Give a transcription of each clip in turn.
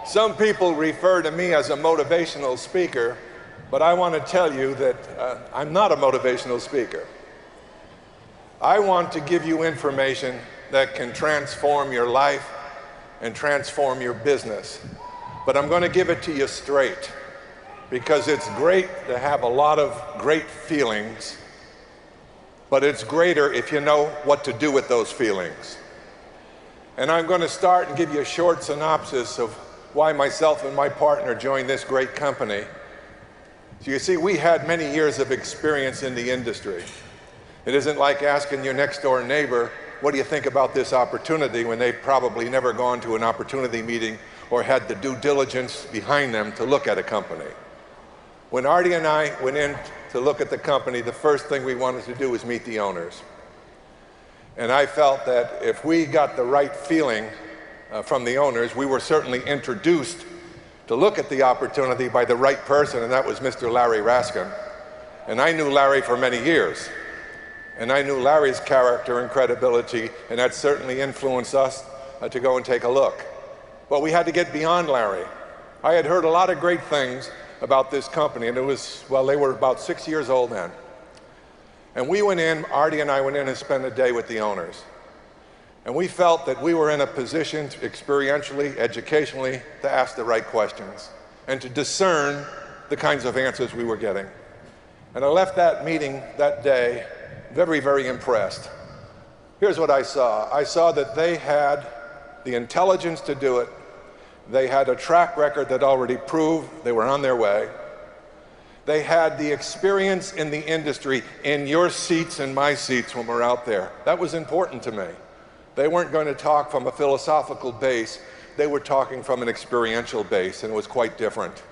Some people refer to me as a motivational speaker, but I want to tell you that I'm not a motivational speaker. I want to give you information that can transform your life and transform your business. But I'm going to give it to you straight, because it's great to have a lot of great feelings, but it's greater if you know what to do with those feelings. And I'm going to start and give you a short synopsis of why myself and my partner joined this great company. So you see, we had many years of experience in the industry. It isn't like asking your next door neighbor, what do you think about this opportunity, when they've probably never gone to an opportunity meeting or had the due diligence behind them to look at a company. When Artie and I went in to look at the company, the first thing we wanted to do was meet the owners. And I felt that if we got the right feeling from the owners, we were certainly introduced to look at the opportunity by the right person, and that was Mr. Larry Raskin. And I knew Larry for many years. And I knew Larry's character and credibility, and that certainly influenced us to go and take a look. But we had to get beyond Larry. I had heard a lot of great things about this company, and it was, well, they were about 6 years old then. And we went in, Artie and I went in and spent a day with the owners. And we felt that we were in a position to experientially, educationally, to ask the right questions and to discern the kinds of answers we were getting. And I left that meeting that day very, very impressed. Here's what I saw. I saw that they had the intelligence to do it. They had a track record that already proved they were on their way. They had the experience in the industry, in your seats and my seats when we're out there. That was important to me. They weren't going to talk from a philosophical base. They were talking from an experiential base, and it was quite different.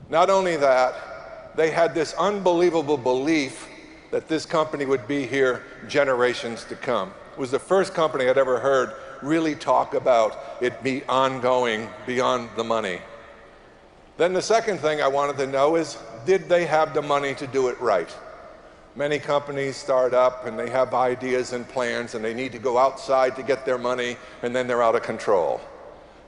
Not only that, they had this unbelievable belief that this company would be here generations to come. It was the first company I'd ever heard really talk about it be ongoing beyond the money. Then the second thing I wanted to know is, did they have the money to do it right? Many companies start up and they have ideas and plans and they need to go outside to get their money, and then they're out of control.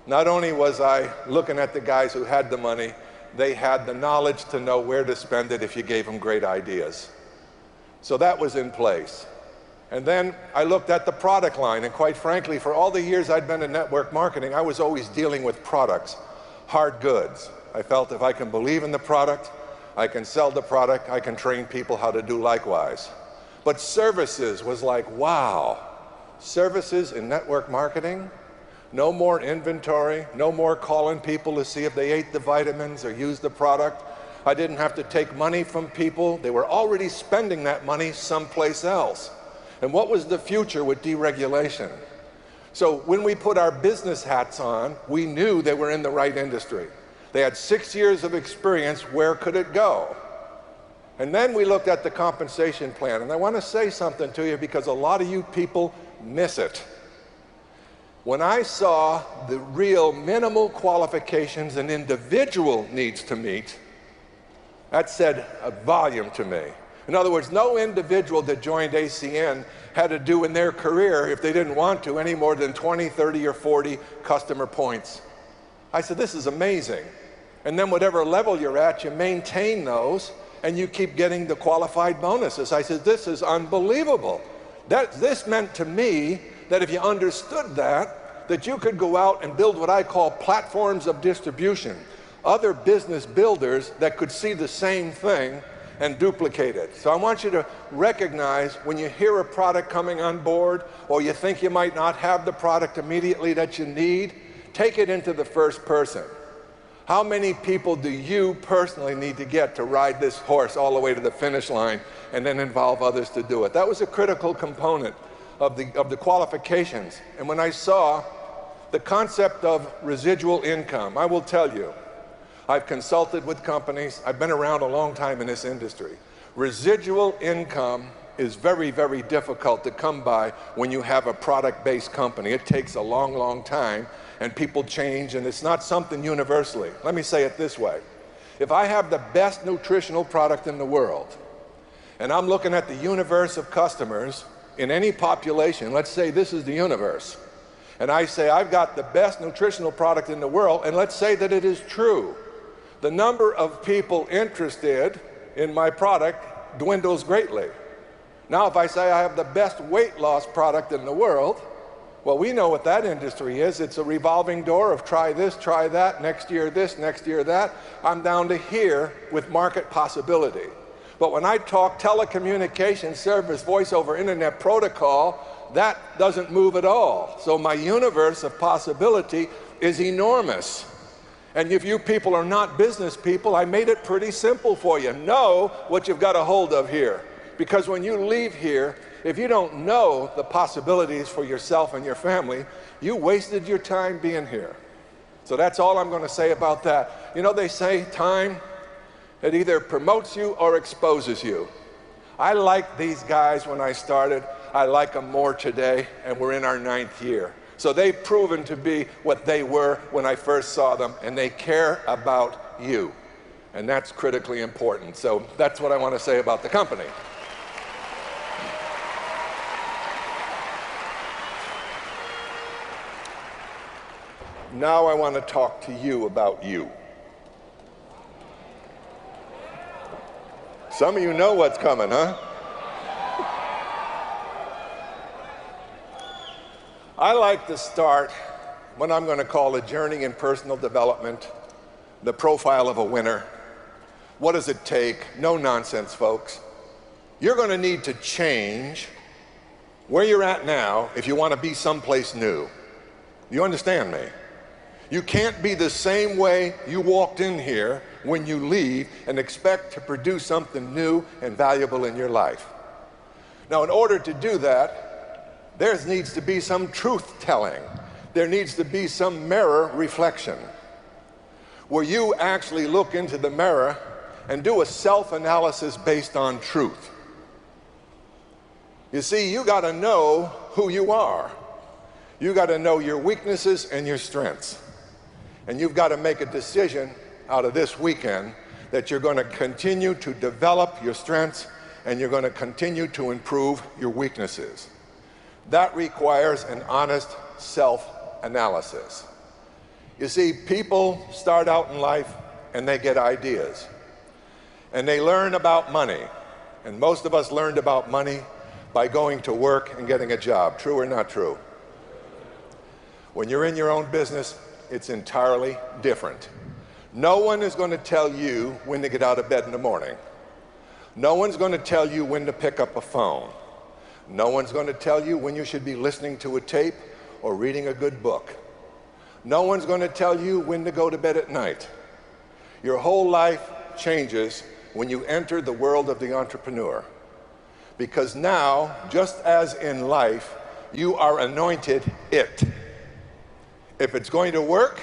Not only was I looking at the guys who had the money, they had the knowledge to know where to spend it if you gave them great ideas. So that was in place. And then I looked at the product line, and quite frankly, for all the years I'd been in network marketing, I was always dealing with products, hard goods. I felt if I can believe in the product, I can sell the product, I can train people how to do likewise. But services was like, wow, services in network marketing? No more inventory, no more calling people to see if they ate the vitamins or used the product. I didn't have to take money from people. They were already spending that money someplace else. And what was the future with deregulation? So when we put our business hats on, we knew they were in the right industry. They had 6 years of experience. Where could it go? And then we looked at the compensation plan. And I want to say something to you because a lot of you people miss it. When I saw the real minimal qualifications an individual needs to meet, that said a volume to me. In other words, no individual that joined ACN had to do in their career, if they didn't want to, any more than 20, 30, or 40 customer points. I said, this is amazing. And then whatever level you're at, you maintain those, and you keep getting the qualified bonuses. I said, this is unbelievable. This meant to me that if you understood that you could go out and build what I call platforms of distribution, other business builders that could see the same thing and duplicate it. So I want you to recognize when you hear a product coming on board, or you think you might not have the product immediately that you need, take it into the first person. How many people do you personally need to get to ride this horse all the way to the finish line and then involve others to do it? That was a critical component of the qualifications. And when I saw the concept of residual income, I will tell you, I've consulted with companies. I've been around a long time in this industry. Residual income is very, very difficult to come by when you have a product-based company. It takes a long, long time, and people change, and it's not something universally. Let me say it this way. If I have the best nutritional product in the world, and I'm looking at the universe of customers in any population, let's say this is the universe, and I say I've got the best nutritional product in the world, and let's say that it is true, the number of people interested in my product dwindles greatly. Now, if I say I have the best weight loss product in the world, well, we know what that industry is. It's a revolving door of try this, try that, next year this, next year that. I'm down to here with market possibility. But when I talk telecommunications service, voice over internet protocol, that doesn't move at all. So my universe of possibility is enormous. And if you people are not business people, I made it pretty simple for you. Know what you've got a hold of here. Because when you leave here, if you don't know the possibilities for yourself and your family, you wasted your time being here. So that's all I'm going to say about that. You know, they say time, it either promotes you or exposes you. I liked these guys when I started. I like them more today, and we're in our 9th year. So they've proven to be what they were when I first saw them, and they care about you. And that's critically important. So that's what I want to say about the company. Now I want to talk to you about you. Some of you know what's coming, huh? I like to start what I'm going to call a journey in personal development, the profile of a winner. What does it take? No nonsense, folks. You're going to need to change where you're at now if you want to be someplace new. You understand me? You can't be the same way you walked in here when you leave and expect to produce something new and valuable in your life. Now, in order to do that, there needs to be some truth-telling. There needs to be some mirror reflection, where you actually look into the mirror and do a self-analysis based on truth. You see, you got to know who you are. You got to know your weaknesses and your strengths. And you've got to make a decision out of this weekend that you're going to continue to develop your strengths and you're going to continue to improve your weaknesses. That requires an honest self-analysis. You see, people start out in life and they get ideas. And they learn about money. And most of us learned about money by going to work and getting a job. True or not true? When you're in your own business, it's entirely different. No one is going to tell you when to get out of bed in the morning. No one's going to tell you when to pick up a phone. No one's going to tell you when you should be listening to a tape or reading a good book. No one's going to tell you when to go to bed at night. Your whole life changes when you enter the world of the entrepreneur. Because now, just as in life, you are anointed it. If it's going to work,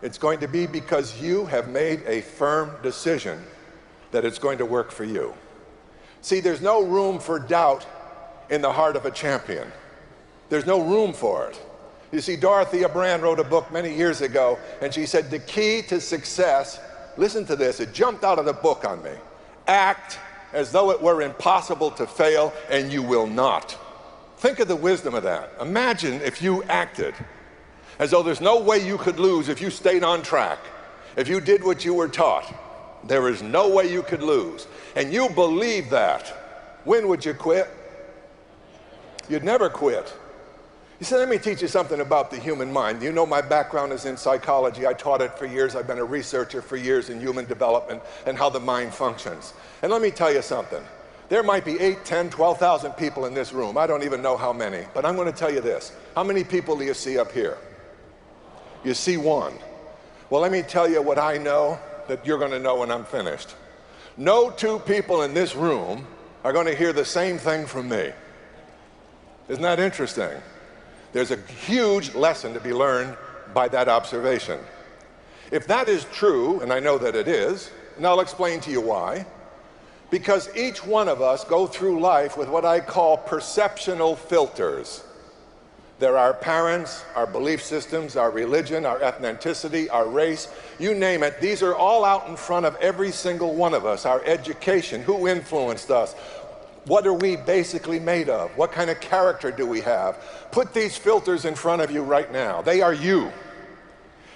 it's going to be because you have made a firm decision that it's going to work for you. See, there's no room for doubt in the heart of a champion. There's no room for it. You see, Dorothea Brand wrote a book many years ago, and she said, the key to success, listen to this, it jumped out of the book on me. Act as though it were impossible to fail, and you will not. Think of the wisdom of that. Imagine if you acted as though there's no way you could lose if you stayed on track, if you did what you were taught. There is no way you could lose. And you believe that. When would you quit? You'd never quit. You said, let me teach you something about the human mind. You know my background is in psychology. I taught it for years. I've been a researcher for years in human development and how the mind functions. And let me tell you something. There might be 8, 10, 12,000 people in this room. I don't even know how many. But I'm going to tell you this. How many people do you see up here? You see one. Well, let me tell you what I know that you're going to know when I'm finished. No two people in this room are going to hear the same thing from me. Isn't that interesting? There's a huge lesson to be learned by that observation. If that is true, and I know that it is, and I'll explain to you why, because each one of us go through life with what I call perceptional filters. There are our parents, our belief systems, our religion, our ethnicity, our race, you name it. These are all out in front of every single one of us. Our education, who influenced us, What are we basically made of? What kind of character do we have? Put these filters in front of you right now. They are you.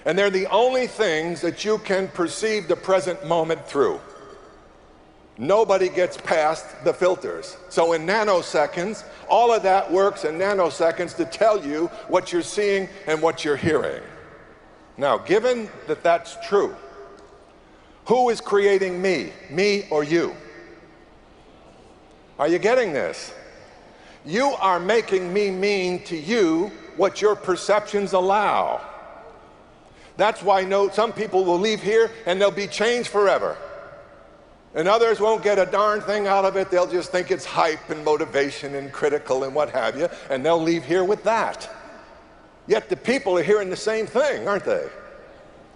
And they're the only things that you can perceive the present moment through. Nobody gets past the filters. So in nanoseconds, all of that works in nanoseconds to tell you what you're seeing and what you're hearing. Now, given that that's true, who is creating me or you? Are you getting this? You are making me mean to you what your perceptions allow. That's why some people will leave here and they'll be changed forever. And others won't get a darn thing out of it. They'll just think it's hype and motivation and critical and what have you, and they'll leave here with that. Yet the people are hearing the same thing, aren't they?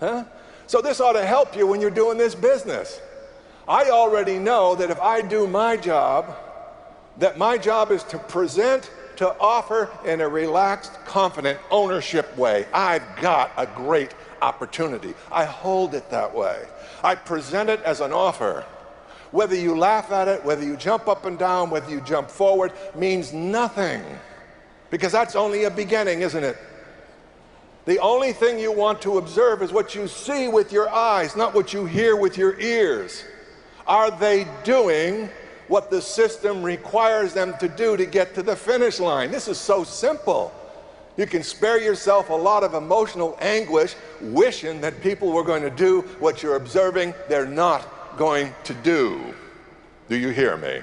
Huh? So this ought to help you when you're doing this business. I already know that if I do my job, that my job is to present, to offer in a relaxed, confident ownership way. I've got a great opportunity. I hold it that way. I present it as an offer. Whether you laugh at it, whether you jump up and down, whether you jump forward, means nothing. Because that's only a beginning, isn't it? The only thing you want to observe is what you see with your eyes, not what you hear with your ears. Are they doing what the system requires them to do to get to the finish line? This is so simple. You can spare yourself a lot of emotional anguish wishing that people were going to do what you're observing they're not going to do. Do you hear me?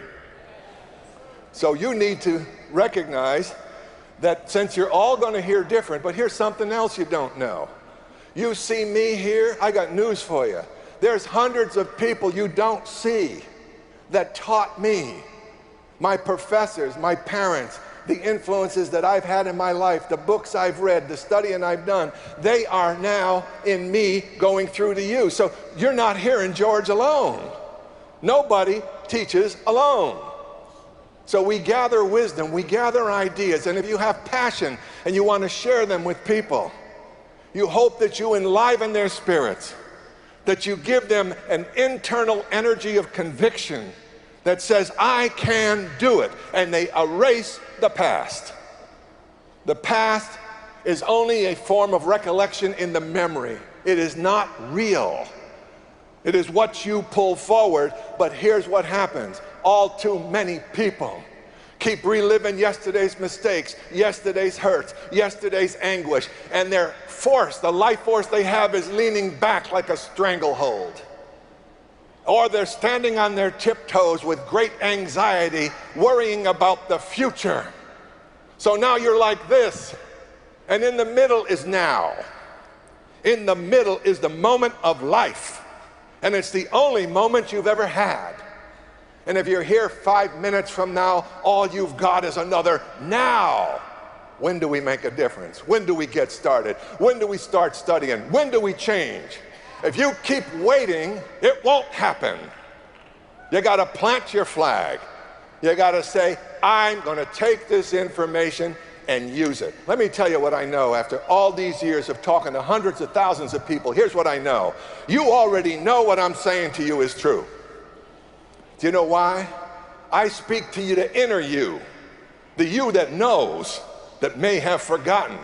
So you need to recognize that since you're all going to hear different, but here's something else you don't know. You see me here, I got news for you. There's hundreds of people you don't see that taught me. My professors, my parents, the influences that I've had in my life, the books I've read, the studying I've done, they are now in me going through to you. So you're not hearing George alone. Nobody teaches alone. So we gather wisdom, we gather ideas, and if you have passion and you want to share them with people, you hope that you enliven their spirits, that you give them an internal energy of conviction that says, I can do it, and they erase the past. The past is only a form of recollection in the memory. It is not real. It is what you pull forward, but here's what happens. All too many people keep reliving yesterday's mistakes, yesterday's hurts, yesterday's anguish, and their force, the life force they have, is leaning back like a stranglehold. Or they're standing on their tiptoes with great anxiety, worrying about the future. So now you're like this, and in the middle is now. In the middle is the moment of life, and it's the only moment you've ever had. And if you're here 5 minutes from now, all you've got is another now. When do we make a difference? When do we get started? When do we start studying? When do we change? If you keep waiting, it won't happen. You got to plant your flag. You got to say, I'm going to take this information and use it. Let me tell you what I know after all these years of talking to hundreds of thousands of people. Here's what I know. You already know what I'm saying to you is true. Do you know why? I speak to you, the inner you, the you that knows, that may have forgotten.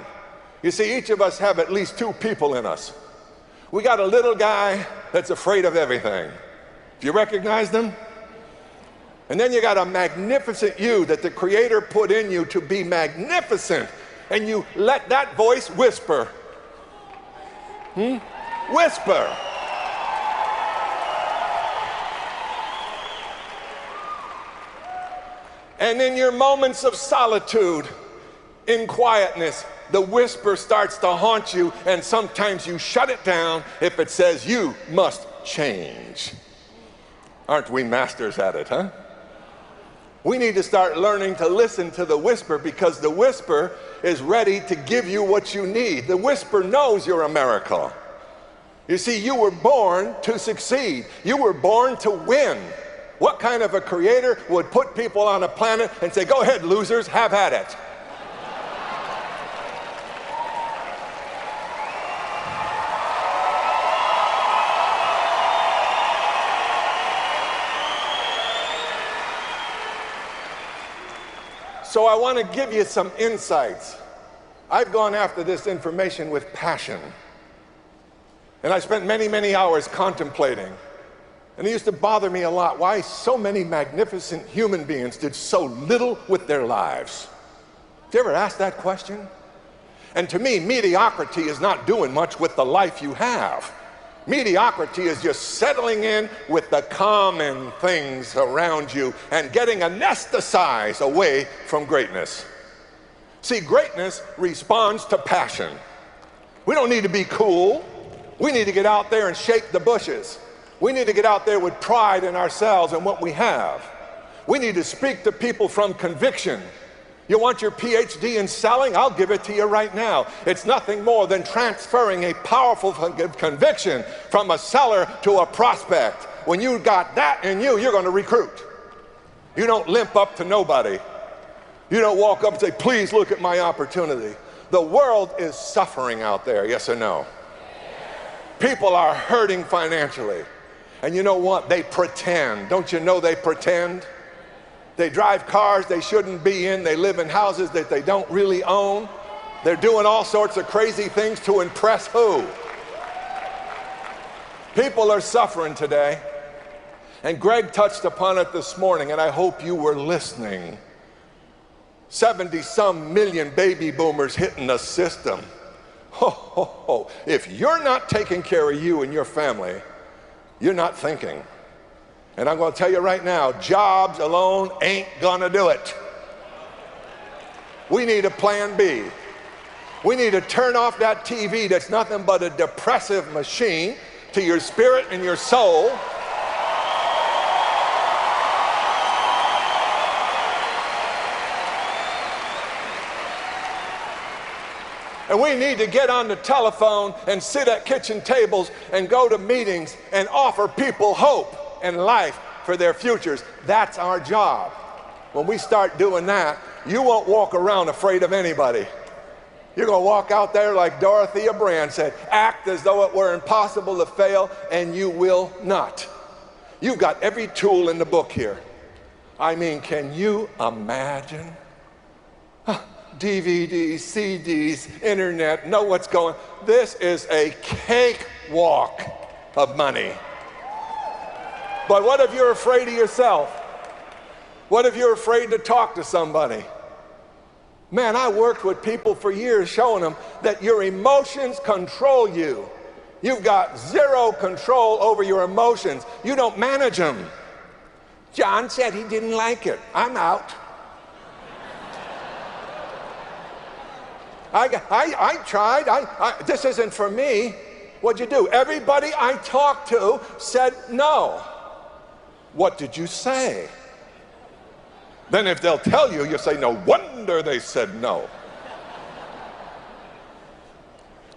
You see, each of us have at least two people in us. We got a little guy that's afraid of everything. Do you recognize them? And then you got a magnificent you that the Creator put in you to be magnificent. And you let that voice whisper. Whisper. And in your moments of solitude, in quietness, the whisper starts to haunt you, and sometimes you shut it down if it says you must change. Aren't we masters at it, huh? We need to start learning to listen to the whisper, because the whisper is ready to give you what you need. The whisper knows you're a miracle. You see, you were born to succeed. You were born to win. What kind of a creator would put people on a planet and say, go ahead, losers, have at it? So I want to give you some insights. I've gone after this information with passion. And I spent many, many hours contemplating. And it used to bother me a lot why so many magnificent human beings did so little with their lives. Did you ever ask that question? And to me, mediocrity is not doing much with the life you have. Mediocrity is just settling in with the common things around you and getting anesthetized away from greatness. See, greatness responds to passion. We don't need to be cool. We need to get out there and shake the bushes. We need to get out there with pride in ourselves and what we have. We need to speak to people from conviction. You want your PhD in selling? I'll give it to you right now. It's nothing more than transferring a powerful conviction from a seller to a prospect. When you got that in you, you're going to recruit. You don't limp up to nobody. You don't walk up and say, please look at my opportunity. The world is suffering out there, yes or no? People are hurting financially. And you know what? They pretend. Don't you know they pretend? They drive cars they shouldn't be in. They live in houses that they don't really own. They're doing all sorts of crazy things to impress who? People are suffering today. And Greg touched upon it this morning, and I hope you were listening. 70-some million baby boomers hitting the system. Ho, ho, ho. If you're not taking care of you and your family, you're not thinking. And I'm going to tell you right now, jobs alone ain't going to do it. We need a plan B. We need to turn off that TV that's nothing but a depressive machine to your spirit and your soul. And we need to get on the telephone and sit at kitchen tables and go to meetings and offer people hope and life for their futures. That's our job. When we start doing that, you won't walk around afraid of anybody. You're going to walk out there like Dorothea Brand said, act as though it were impossible to fail, and you will not. You've got every tool in the book here. I mean, can you imagine? DVDs, CDs, internet, know what's going. This is a cakewalk of money. But what if you're afraid of yourself? What if you're afraid to talk to somebody? Man, I worked with people for years showing them that your emotions control you. You've got zero control over your emotions. You don't manage them. John said he didn't like it. I'm out. I tried. This isn't for me. What'd you do? Everybody I talked to said no. What did you say? Then if they'll tell you, you say, no wonder they said no.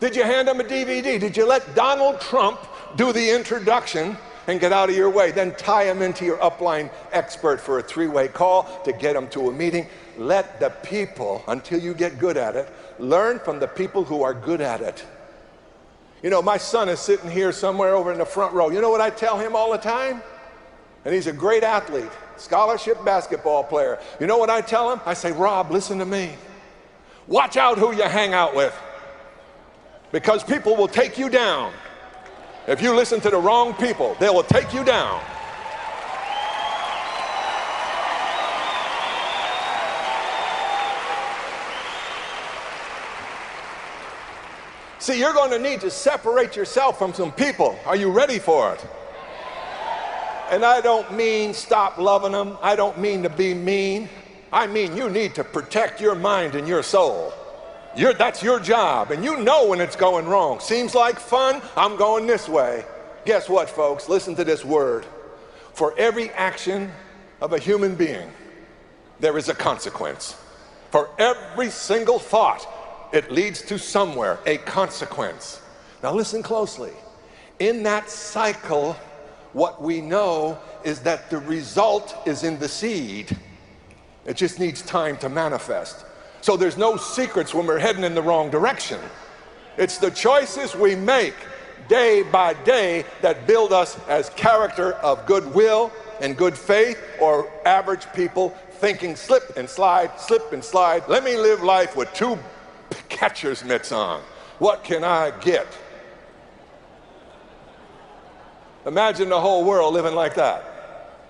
Did you hand them a DVD? Did you let Donald Trump do the introduction and get out of your way? Then tie him into your upline expert for a three-way call to get him to a meeting. Let the people, until you get good at it, learn from the people who are good at it. You know, my son is sitting here somewhere over in the front row. You know what I tell him all the time? And he's a great athlete, scholarship basketball player. You know what I tell him? I say, Rob, listen to me. Watch out who you hang out with, because people will take you down. If you listen to the wrong people, they will take you down. See, you're going to need to separate yourself from some people. Are you ready for it? And I don't mean stop loving them. I don't mean to be mean. I mean you need to protect your mind and your soul. That's your job, and you know when it's going wrong. Seems like fun, I'm going this way. Guess what, folks? Listen to this word. For every action of a human being, there is a consequence. For every single thought, it leads to somewhere, a consequence. Now listen closely. In that cycle, what we know is that the result is in the seed. It just needs time to manifest. So there's no secrets when we're heading in the wrong direction. It's the choices we make day by day that build us as character of goodwill and good faith, or average people thinking slip and slide, slip and slide. Let me live life with 2 catcher's mitts on. What can I get? Imagine the whole world living like that.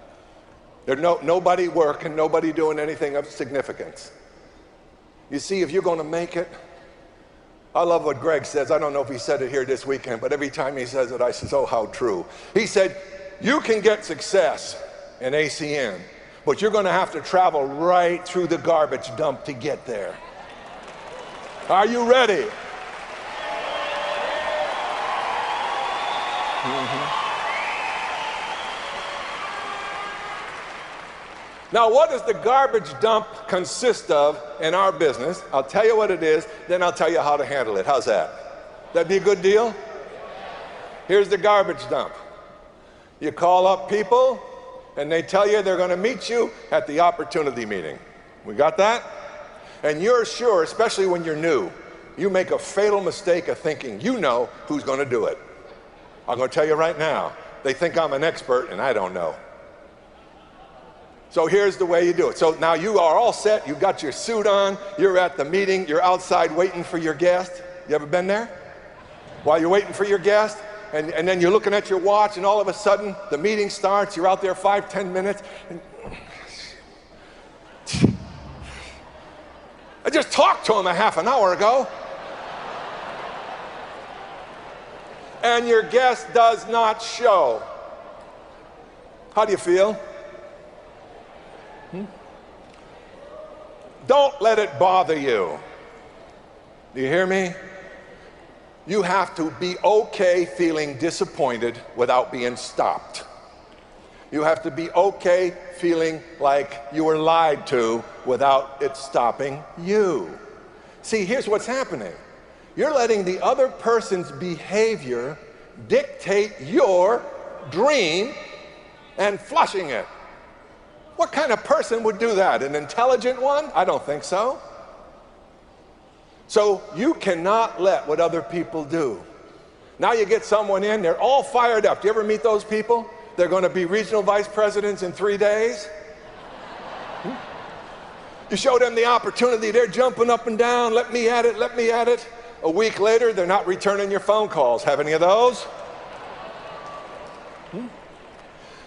There's nobody working, nobody doing anything of significance. You see, if you're going to make it, I love what Greg says. I don't know if he said it here this weekend, but every time he says it, I say, oh, how true. He said, you can get success in ACN, but you're going to have to travel right through the garbage dump to get there. Are you ready? Now, what does the garbage dump consist of in our business? I'll tell you what it is, then I'll tell you how to handle it. How's that? That'd be a good deal? Here's the garbage dump. You call up people, and they tell you they're going to meet you at the opportunity meeting. We got that? And you're sure, especially when you're new, you make a fatal mistake of thinking you know who's going to do it. I'm going to tell you right now, they think I'm an expert, and I don't know. So here's the way you do it. So now you are all set. You've got your suit on. You're at the meeting. You're outside waiting for your guest. You ever been there? While you're waiting for your guest, and then you're looking at your watch, and all of a sudden, the meeting starts. You're out there 5-10 minutes. And I just talked to him a half an hour ago. And your guest does not show. How do you feel? Don't let it bother you. Do you hear me? You have to be okay feeling disappointed without being stopped. You have to be okay feeling like you were lied to without it stopping you. See, here's what's happening. You're letting the other person's behavior dictate your dream and flushing it. What kind of person would do that? An intelligent one? I don't think so. So you cannot let what other people do. Now you get someone in, they're all fired up. Do you ever meet those people? They're going to be regional vice presidents in 3 days. You show them the opportunity, they're jumping up and down, let me at it, let me at it. A week later, they're not returning your phone calls. Have any of those?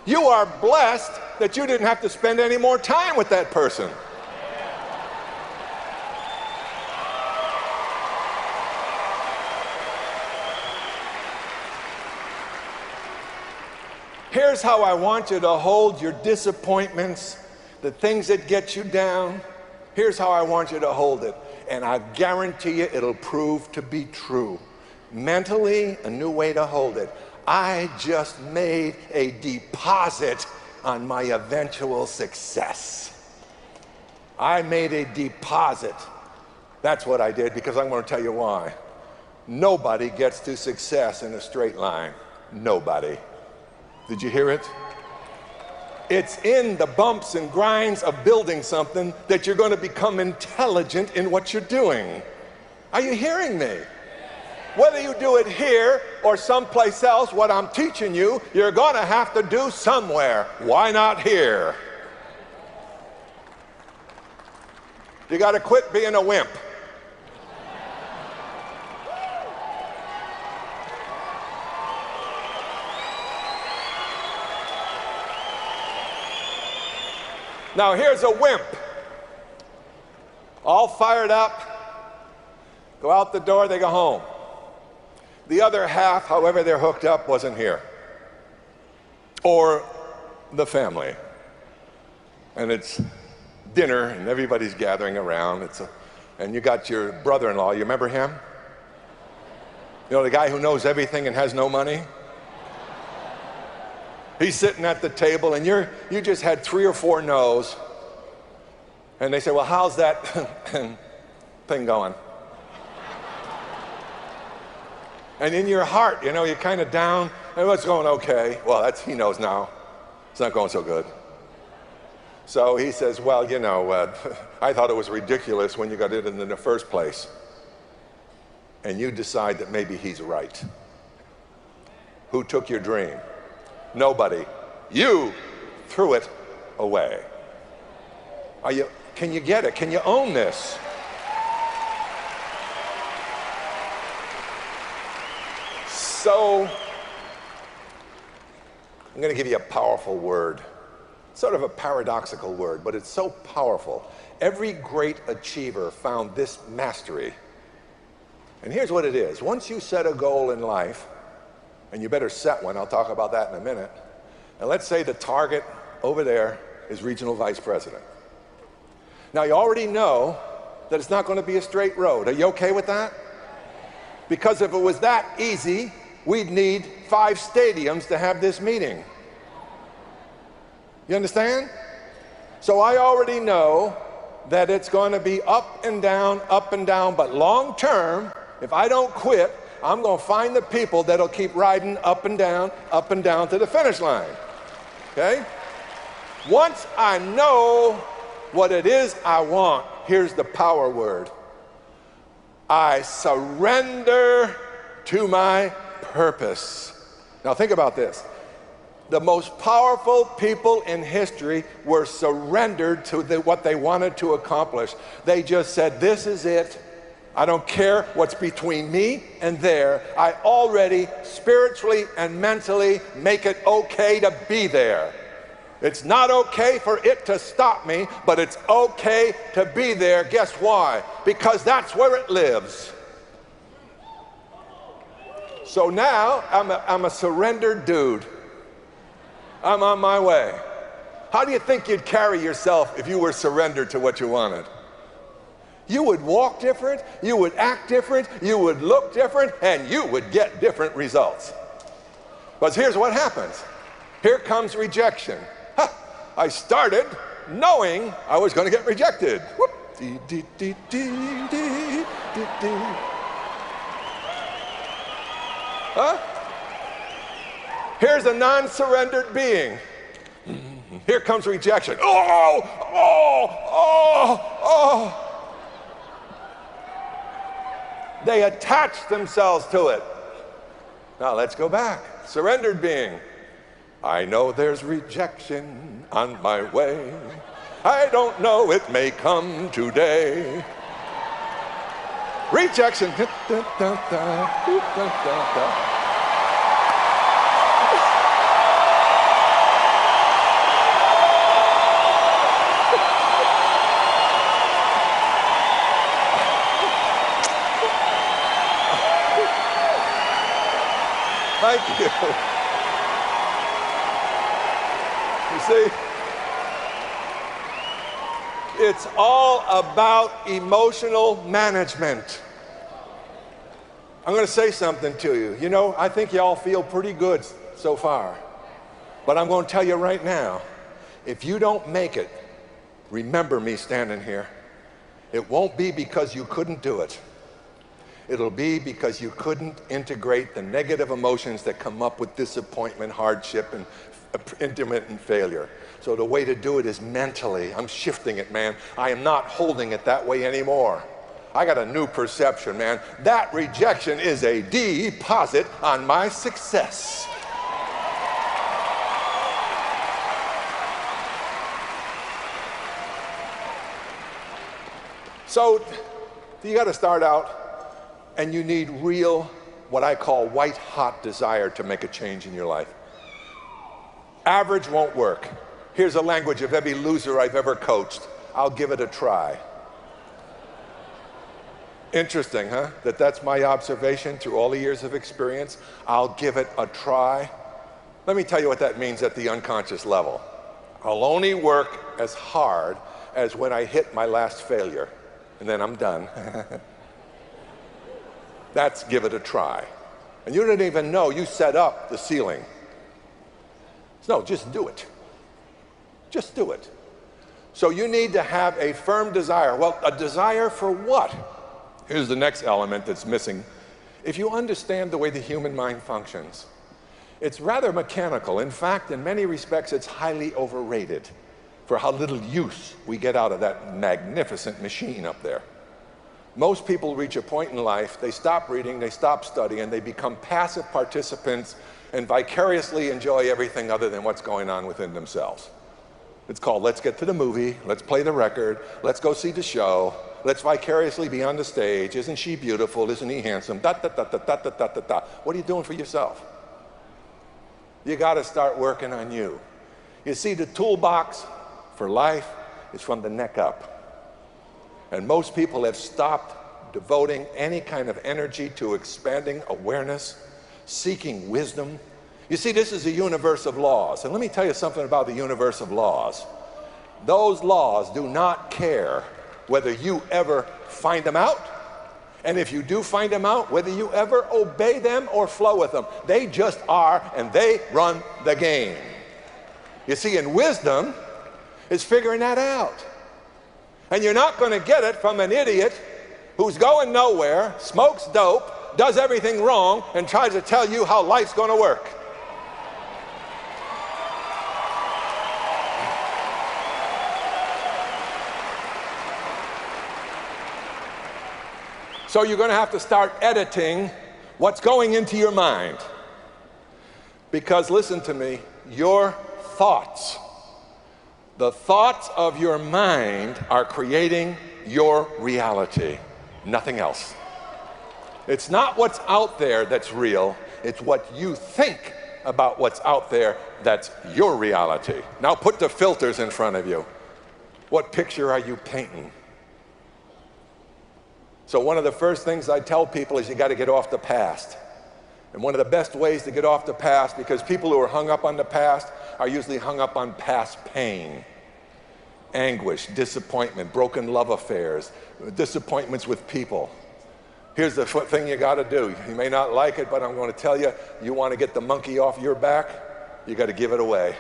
You are blessed that you didn't have to spend any more time with that person. Here's how I want you to hold your disappointments, the things that get you down. Here's how I want you to hold it. And I guarantee you it'll prove to be true. Mentally, a new way to hold it. I just made a deposit on my eventual success. I made a deposit. That's what I did, because I'm going to tell you why. Nobody gets to success in a straight line. Nobody. Did you hear it? It's in the bumps and grinds of building something that you're going to become intelligent in what you're doing. Are you hearing me? Whether you do it here or someplace else, what I'm teaching you, you're going to have to do somewhere. Why not here? You got to quit being a wimp. Now here's a wimp, all fired up, go out the door, they go home. The other half, however they're hooked up, wasn't here. Or the family. And it's dinner and everybody's gathering around. And you got your brother-in-law, you remember him? You know, the guy who knows everything and has no money? He's sitting at the table and you just had 3 or 4 no's. And they say, well, how's that thing going? And in your heart, you know, you're kind of down. And it's going okay. Well, he knows now. It's not going so good. So he says, well, you know, I thought it was ridiculous when you got it in the first place. And you decide that maybe he's right. Who took your dream? Nobody. You threw it away. Can you get it? Can you own this? So, I'm going to give you a powerful word. Sort of a paradoxical word, but it's so powerful. Every great achiever found this mastery. And here's what it is. Once you set a goal in life, and you better set one, I'll talk about that in a minute, and let's say the target over there is regional vice president. Now, you already know that it's not going to be a straight road. Are you okay with that? Because if it was that easy, we'd need 5 stadiums to have this meeting. You understand? So I already know that it's going to be up and down, but long term, if I don't quit, I'm going to find the people that'll keep riding up and down to the finish line. Okay? Once I know what it is I want, here's the power word. I surrender to my purpose. Now think about this. The most powerful people in history were surrendered to what they wanted to accomplish. They just said, this is it. I don't care what's between me and there. I already spiritually and mentally make it okay to be there. It's not okay for it to stop me, but it's okay to be there. Guess why? Because that's where it lives. So now I'm a surrendered dude. I'm on my way. How do you think you'd carry yourself if you were surrendered to what you wanted? You would walk different, you would act different, you would look different, and you would get different results. But here's what happens. Here comes rejection. I started knowing I was going to get rejected. Whoop. Here's a non-surrendered being. Here comes rejection. They attach themselves to it. Now let's go back. Surrendered being. I know there's rejection on my way. I don't know, it may come today. Rejection. Thank you. You see, it's all about emotional management. I'm going to say something to you. You know, I think y'all feel pretty good so far. But I'm going to tell you right now, if you don't make it, remember me standing here. It won't be because you couldn't do it. It'll be because you couldn't integrate the negative emotions that come up with disappointment, hardship, and intermittent failure. So the way to do it is mentally. I'm shifting it, man. I am not holding it that way anymore. I got a new perception, man. That rejection is a deposit on my success. So you got to start out, and you need real, what I call white-hot desire to make a change in your life. Average won't work. Here's a language of every loser I've ever coached. I'll give it a try. Interesting, huh? That's my observation through all the years of experience. I'll give it a try. Let me tell you what that means at the unconscious level. I'll only work as hard as when I hit my last failure, and then I'm done. That's give it a try. And you don't even know you set up the ceiling. No, just do it. Just do it. So you need to have a firm desire. Well, a desire for what? Here's the next element that's missing. If you understand the way the human mind functions, it's rather mechanical. In fact, in many respects, it's highly overrated for how little use we get out of that magnificent machine up there. Most people reach a point in life, they stop reading, they stop studying, they become passive participants and vicariously enjoy everything other than what's going on within themselves. It's called let's get to the movie, let's play the record, let's go see the show, let's vicariously be on the stage. Isn't she beautiful? Isn't he handsome? Da, da, da, da, da, da, da, da, da. What are you doing for yourself? You got to start working on you. You see, the toolbox for life is from the neck up. And most people have stopped devoting any kind of energy to expanding awareness, seeking wisdom. You see, this is a universe of laws. And let me tell you something about the universe of laws. Those laws do not care whether you ever find them out, and if you do find them out, whether you ever obey them or flow with them. They just are, and they run the game. You see, and wisdom is figuring that out. And you're not going to get it from an idiot who's going nowhere, smokes dope, does everything wrong, and tries to tell you how life's going to work. So you're going to have to start editing what's going into your mind. Because listen to me, your thoughts, the thoughts of your mind are creating your reality, nothing else. It's not what's out there that's real, it's what you think about what's out there that's your reality. Now put the filters in front of you. What picture are you painting? So one of the first things I tell people is you got to get off the past. And one of the best ways to get off the past, because people who are hung up on the past are usually hung up on past pain, anguish, disappointment, broken love affairs, disappointments with people. Here's the thing you got to do. You may not like it, but I'm going to tell you, you want to get the monkey off your back, you got to give it away.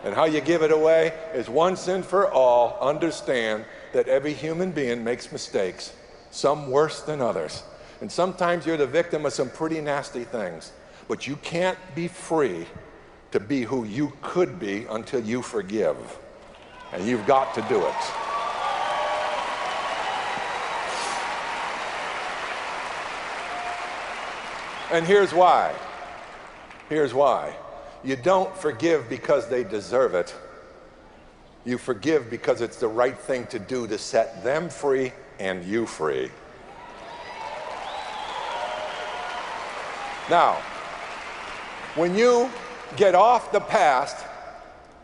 And how you give it away is once and for all, understand that every human being makes mistakes. Some worse than others. And sometimes you're the victim of some pretty nasty things. But you can't be free to be who you could be until you forgive. And you've got to do it. And here's why. Here's why. You don't forgive because they deserve it. You forgive because it's the right thing to do to set them free and you free. Now, when you get off the past,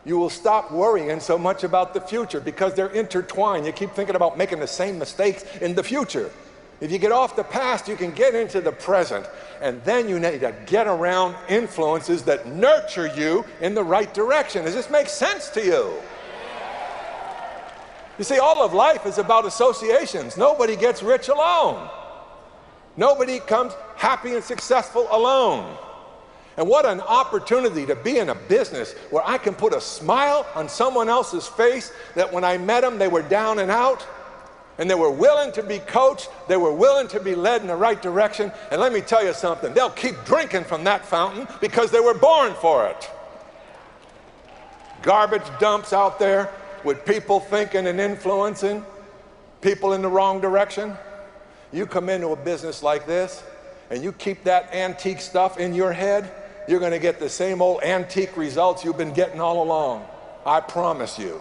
you will stop worrying so much about the future because they're intertwined. You keep thinking about making the same mistakes in the future. If you get off the past, you can get into the present, and then you need to get around influences that nurture you in the right direction. Does this make sense to you? You see, all of life is about associations. Nobody gets rich alone. Nobody comes happy and successful alone. And what an opportunity to be in a business where I can put a smile on someone else's face that when I met them, they were down and out, and they were willing to be coached, they were willing to be led in the right direction. And let me tell you something, they'll keep drinking from that fountain because they were born for it. Garbage dumps out there with people thinking and influencing people in the wrong direction. You come into a business like this and you keep that antique stuff in your head, you're going to get the same old antique results you've been getting all along. I promise you.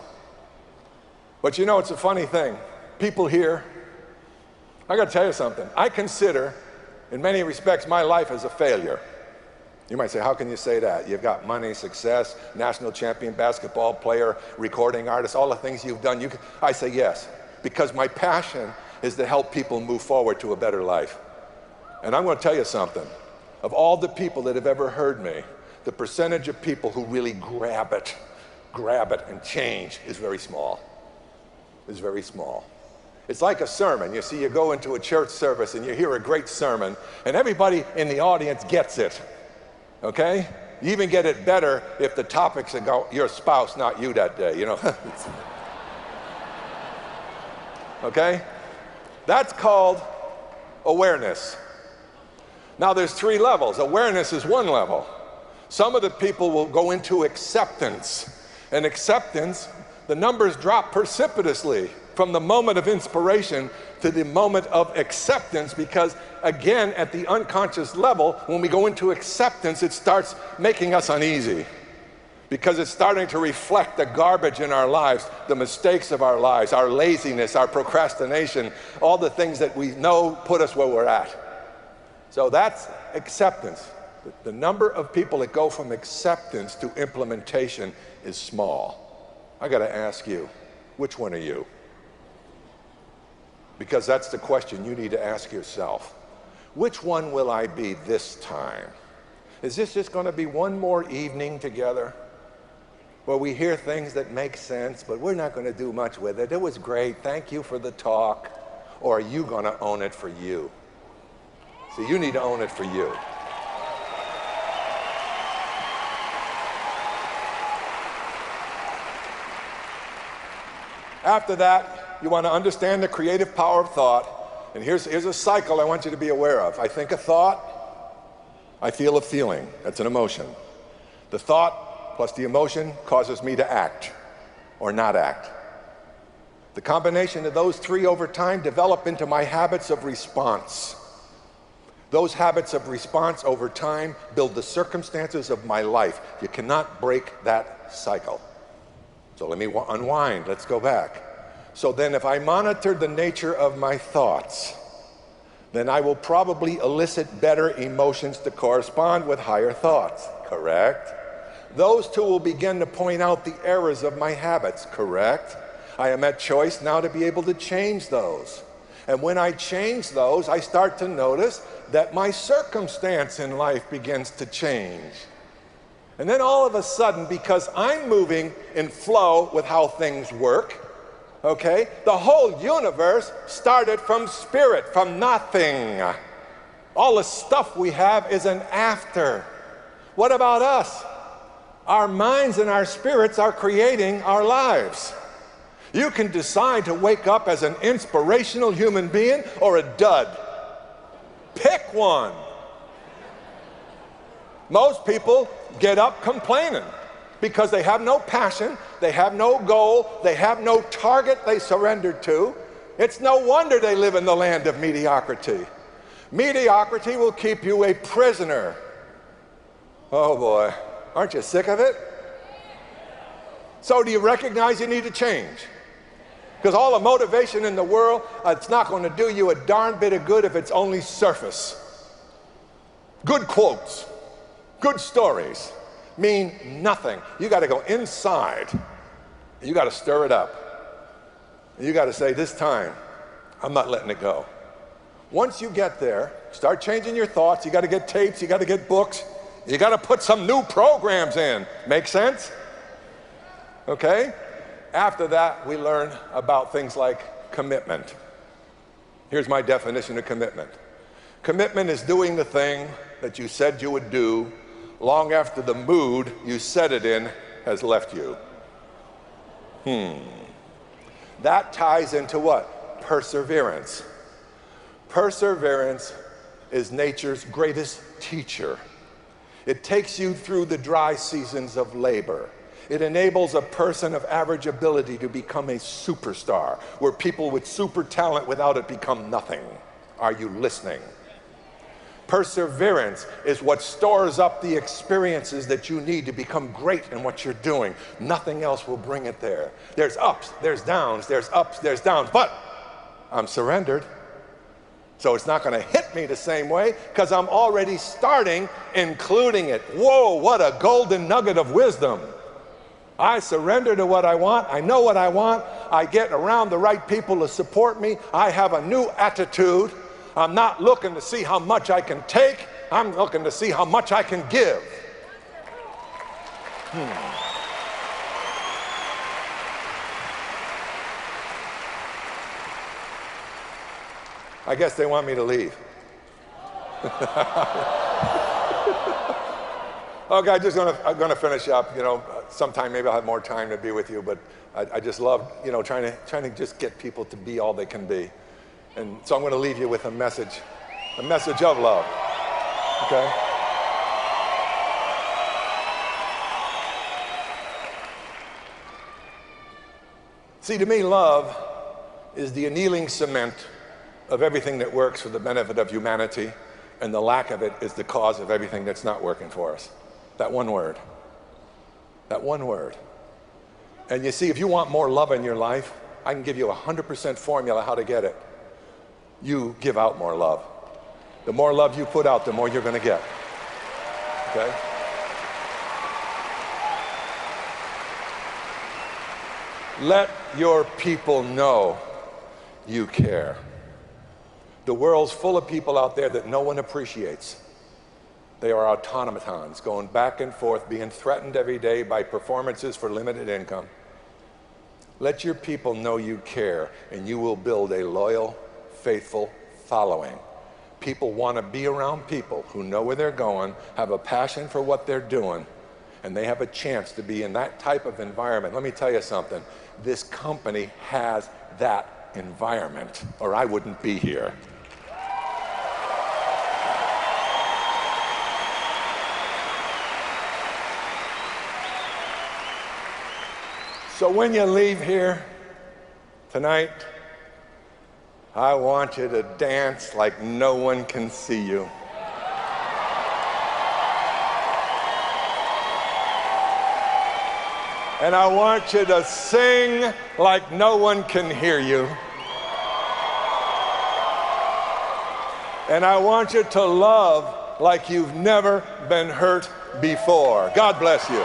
But you know, it's a funny thing. People here, I got to tell you something. I consider, in many respects, my life as a failure. You might say, how can you say that? You've got money, success, national champion basketball player, recording artist, all the things you've done. I say yes, because my passion is to help people move forward to a better life. And I'm going to tell you something. Of all the people that have ever heard me, the percentage of people who really grab it and change is very small. It's very small. It's like a sermon. You see, you go into a church service and you hear a great sermon, and everybody in the audience gets it. Okay? You even get it better if the topic's about your spouse, not you that day, you know. Okay? That's called awareness. Now there's 3 levels. Awareness is 1 level. Some of the people will go into acceptance. And acceptance, the numbers drop precipitously from the moment of inspiration to the moment of acceptance, because again, at the unconscious level, when we go into acceptance, it starts making us uneasy. because it's starting to reflect the garbage in our lives, the mistakes of our lives, our laziness, our procrastination, all the things that we know put us where we're at. So that's acceptance. The number of people that go from acceptance to implementation is small. I got to ask you, which one are you? Because that's the question you need to ask yourself. Which one will I be this time? Is this just going to be one more evening together where we hear things that make sense, but we're not going to do much with it? It was great. Thank you for the talk. Or are you going to own it for you? So you need to own it for you. After that, you want to understand the creative power of thought. And here's a cycle I want you to be aware of. I think a thought, I feel a feeling. That's an emotion. The thought plus the emotion causes me to act or not act. The combination of those three over time develop into my habits of response. Those habits of response over time build the circumstances of my life. You cannot break that cycle. So let me unwind. Let's go back. So then if I monitor the nature of my thoughts, then I will probably elicit better emotions to correspond with higher thoughts. Correct? Those two will begin to point out the errors of my habits. Correct? I am at choice now to be able to change those. And when I change those, I start to notice that my circumstance in life begins to change. And then all of a sudden, because I'm moving in flow with how things work, okay, the whole universe started from spirit, from nothing. All the stuff we have is an after. What about us? Our minds and our spirits are creating our lives. You can decide to wake up as an inspirational human being or a dud. Pick one. Most people get up complaining because they have no passion, they have no goal, they have no target they surrendered to. It's no wonder they live in the land of mediocrity. Mediocrity will keep you a prisoner. Oh boy, aren't you sick of it? So do you recognize you need to change? Because all the motivation in the world, it's not going to do you a darn bit of good if it's only surface. Good quotes, good stories mean nothing. You got to go inside. You got to stir it up. You got to say, this time, I'm not letting it go. Once you get there, start changing your thoughts. You got to get tapes. You got to get books. You got to put some new programs in. Make sense? Okay? After that, we learn about things like commitment. Here's my definition of commitment. Commitment is doing the thing that you said you would do long after the mood you set it in has left you. That ties into what? Perseverance. Perseverance is nature's greatest teacher. It takes you through the dry seasons of labor. It enables a person of average ability to become a superstar, where people with super talent without it become nothing. Are you listening? Perseverance is what stores up the experiences that you need to become great in what you're doing. Nothing else will bring it there. There's ups, there's downs, there's ups, there's downs, but I'm surrendered. So it's not going to hit me the same way because I'm already starting including it. Whoa, what a golden nugget of wisdom. I surrender to what I want. I know what I want. I get around the right people to support me. I have a new attitude. I'm not looking to see how much I can take. I'm looking to see how much I can give. I guess they want me to leave. Okay, I'm gonna finish up. You know, sometime maybe I'll have more time to be with you, but I just love, you know, trying to just get people to be all they can be. And so I'm going to leave you with a message of love. Okay? See, to me, love is the annealing cement of everything that works for the benefit of humanity, and the lack of it is the cause of everything that's not working for us. That one word. That one word. And you see, if you want more love in your life, I can give you a 100% formula how to get it. You give out more love. The more love you put out, the more you're going to get. Okay? Let your people know you care. The world's full of people out there that no one appreciates. They are automatons going back and forth, being threatened every day by performances for limited income. Let your people know you care, and you will build a loyal, faithful following. People want to be around people who know where they're going, have a passion for what they're doing, and they have a chance to be in that type of environment. Let me tell you something. This company has that environment, or I wouldn't be here. So when you leave here tonight, I want you to dance like no one can see you. And I want you to sing like no one can hear you. And I want you to love like you've never been hurt before. God bless you.